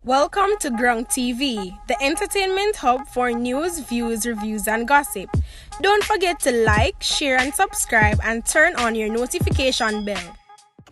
Welcome to GRUNG TV, the entertainment hub for news, views, reviews, and gossip. Don't forget to like, share, and subscribe, and turn on your notification bell.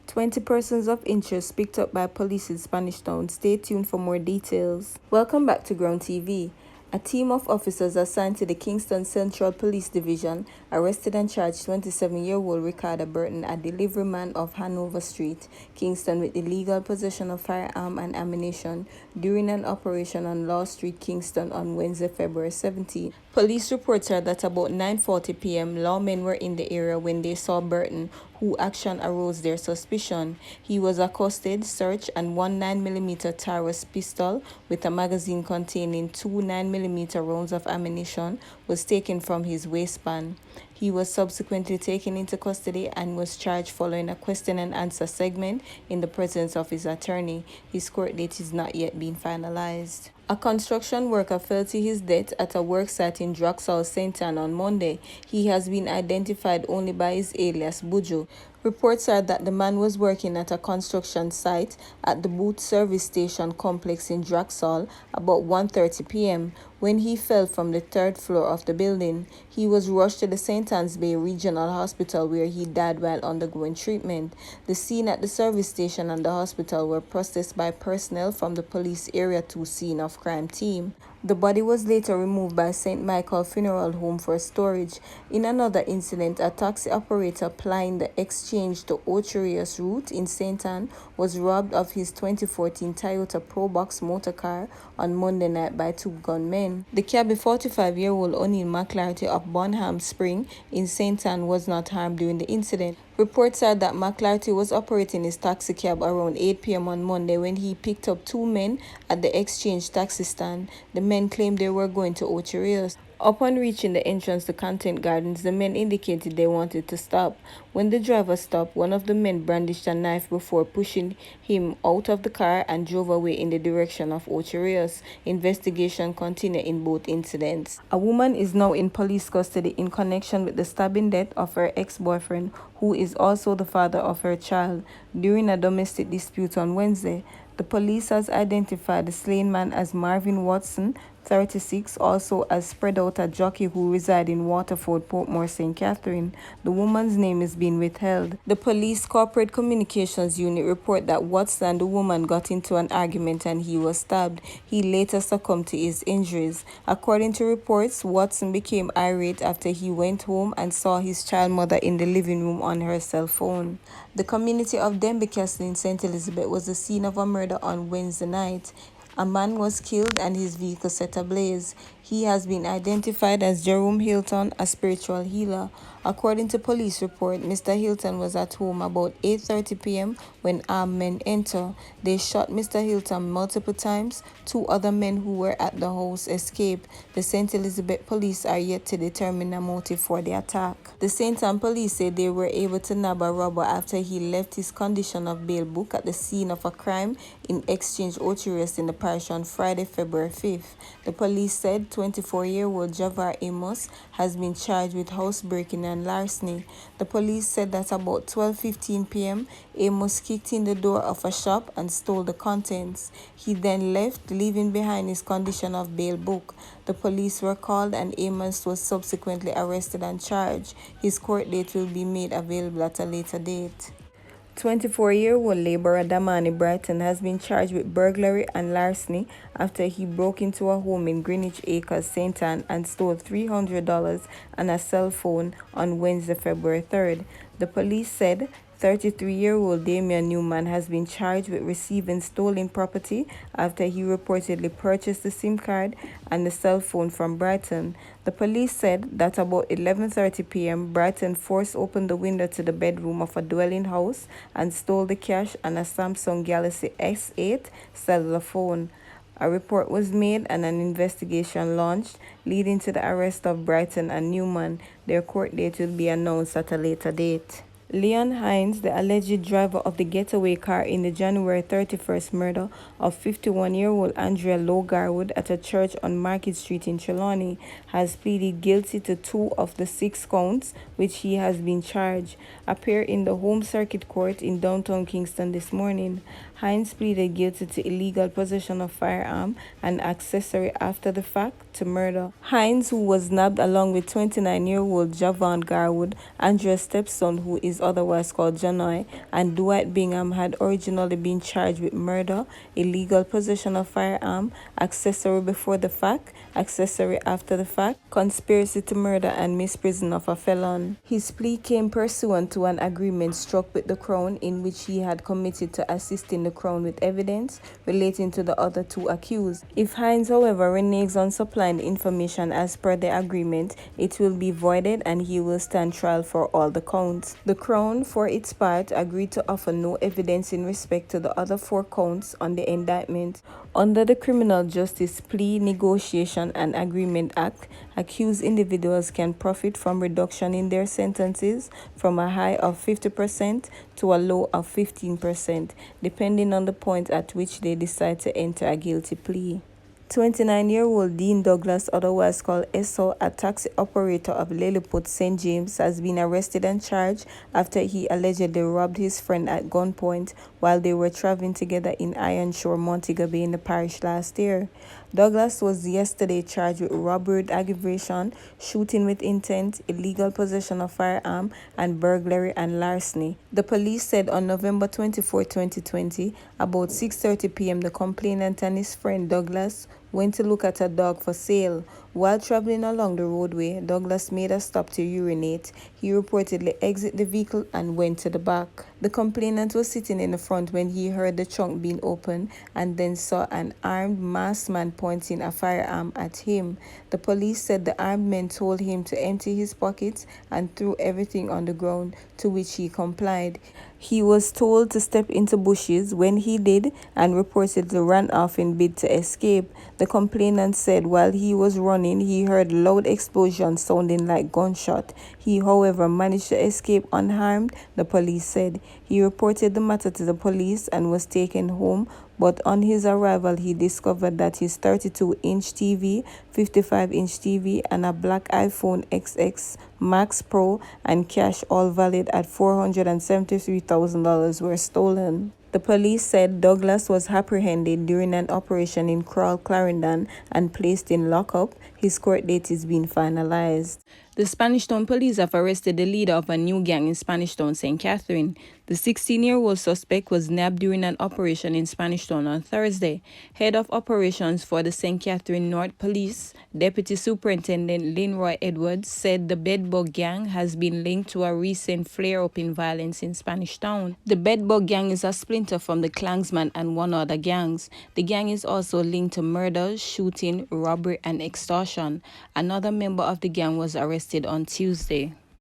20 persons of interest picked up by police in Spanish Town. Stay tuned for more details. Welcome back to GRUNG TV. A team of officers assigned to the Kingston Central Police Division arrested and charged 27-year-old Ricardo Burton, a delivery man of Hanover Street, Kingston, with illegal possession of firearm and ammunition during an operation on Law Street, Kingston on Wednesday, February 17. Police reports are that about 9:40 p.m., lawmen were in the area when they saw Burton, whose action aroused their suspicion. He was accosted, searched, and one 9mm Taurus pistol with a magazine containing two 9mm rounds of ammunition was taken from his waistband. He was subsequently taken into custody and was charged following a question and answer segment in the presence of his attorney. His court date is not yet being finalized. A construction worker fell to his death at a work site in Drexel, St. Anne on Monday. He has been identified only by his alias Bujo. Reports are that the man was working at a construction site at the Boot Service Station complex in Drexel about 1:30 p.m. when he fell from the third floor of the building. He was rushed to the St. Anne's Bay Regional Hospital where he died while undergoing treatment. The scene at the service station and the hospital were processed by personnel from the police Area 2 scene of crime team. The body was later removed by St. Michael Funeral Home for storage. In another incident, a taxi operator plying the exchange to Ocherius route in St. Anne was robbed of his 2014 Toyota Probox motor car on Monday night by two gunmen. The cabby 45-year-old O'Neill McClarty of Bonham Spring in St. Anne was not harmed during the incident. Reports are that McClarty was operating his taxi cab around 8 p.m. on Monday when he picked up two men at the exchange taxi stand. The men claimed they were going to Ocherius. Upon reaching the entrance to Content Gardens, the men indicated they wanted to stop. When the driver stopped, one of the men brandished a knife before pushing him out of the car and drove away in the direction of Ocherius. Investigation continued in both incidents. A woman is now in police custody in connection with the stabbing death of her ex-boyfriend, who is also the father of her child, during a domestic dispute on Wednesday. The police has identified the slain man as Marvin Watson, 36, also as spread out a jockey who reside in Waterford, Portmore, St. Catherine. The woman's name is being withheld. The police corporate communications unit report that Watson and the woman got into an argument and he was stabbed. He later succumbed to his injuries. According to reports, Watson became irate after he went home and saw his child mother in the living room on her cell phone. The community of Denby Castle in St. Elizabeth was the scene of a murder on Wednesday night. A man was killed and his vehicle set ablaze. He has been identified as Jerome Hilton, a spiritual healer. According to police report, Mr. Hilton was at home about 8:30 p.m. when armed men entered. They shot Mr. Hilton multiple times. Two other men who were at the house escaped. The St. Elizabeth police are yet to determine a motive for the attack. The St. Anne police said they were able to nab a robber after he left his condition of bail book at the scene of a crime in Exchange Ocherius in the parish on Friday, February 5th. The police said 24-year-old Javar Amos has been charged with housebreaking and larceny. The police said that about 12:15 p.m., Amos kicked in the door of a shop and stole the contents. He then left, leaving behind his condition of bail book. The police were called and Amos was subsequently arrested and charged. His court date will be made available at a later date. 24-year-old laborer Damani Brighton has been charged with burglary and larceny after he broke into a home in Greenwich Acres, St. Anne, and stole $300 and a cell phone on Wednesday, February 3rd. The police said 33-year-old Damian Newman has been charged with receiving stolen property after he reportedly purchased the SIM card and the cell phone from Brighton. The police said that about 11:30 p.m., Brighton forced open the window to the bedroom of a dwelling house and stole the cash and a Samsung Galaxy S8 cellular phone. A report was made and an investigation launched, leading to the arrest of Brighton and Newman. Their court date will be announced at a later date. Leon Hinds, the alleged driver of the getaway car in the January 31st murder of 51-year-old Andrea Lowe Garwood at a church on Market Street in Trelawney, has pleaded guilty to 2 of the 6 counts which he has been charged, appeared in the Home Circuit Court in downtown Kingston this morning. Hinds pleaded guilty to illegal possession of firearm and accessory after the fact to murder. Hinds, who was nabbed along with 29-year-old Javon Garwood, Andrea's stepson, who is otherwise called Jonoy, and Dwight Bingham, had originally been charged with murder, illegal possession of firearm, accessory before the fact, accessory after the fact, conspiracy to murder, and misprision of a felon. His plea came pursuant to an agreement struck with the Crown in which he had committed to assisting the Crown with evidence relating to the other 2 accused. If Hinds, however, reneges on supplying the information as per the agreement, it will be voided and he will stand trial for all the counts. The Crown, for its part, agreed to offer no evidence in respect to the other 4 counts on the indictment. Under the Criminal Justice Plea Negotiation and Agreement Act, accused individuals can profit from reduction in their sentences from a high of 50% to a low of 15%, depending on the point at which they decide to enter a guilty plea. 29-year-old Dean Douglas, otherwise called Esso, a taxi operator of Lilliput, St. James, has been arrested and charged after he allegedly robbed his friend at gunpoint while they were traveling together in Ironshore, Montego Bay in the parish last year. Douglas was yesterday charged with robbery with aggravation, shooting with intent, illegal possession of firearm, and burglary and larceny. The police said on November 24, 2020, about 6:30 p.m., the complainant and his friend Douglas went to look at a dog for sale. While traveling along the roadway, Douglas made a stop to urinate. He reportedly exited the vehicle and went to the back. The complainant was sitting in the front when he heard the trunk being opened and then saw an armed masked man pointing a firearm at him. The police said the armed man told him to empty his pockets and threw everything on the ground, to which he complied. He was told to step into bushes, when he did, and reportedly ran off in bid to escape. The complainant said while he was running, he heard loud explosions sounding like gunshot. He, however, managed to escape unharmed, the police said. He reported the matter to the police and was taken home, but on his arrival, he discovered that his 32-inch TV, 55-inch TV, and a black iPhone XX Max Pro and cash, all valued at $473,000, were stolen. The police said Douglas was apprehended during an operation in Crawle, Clarendon, and placed in lockup. His court date is being finalized. The Spanish Town police have arrested the leader of a new gang in Spanish Town, St. Catherine. The 16-year-old suspect was nabbed during an operation in Spanish Town on Thursday. Head of operations for the St. Catherine North Police, Deputy Superintendent Leroy Edwards, said the Bedbug gang has been linked to a recent flare-up in violence in Spanish Town. The Bedbug gang is a splinter from the Klansman and 1 other gangs. The gang is also linked to murders, shooting, robbery, and extortion. Another member of the gang was arrested on Tuesday.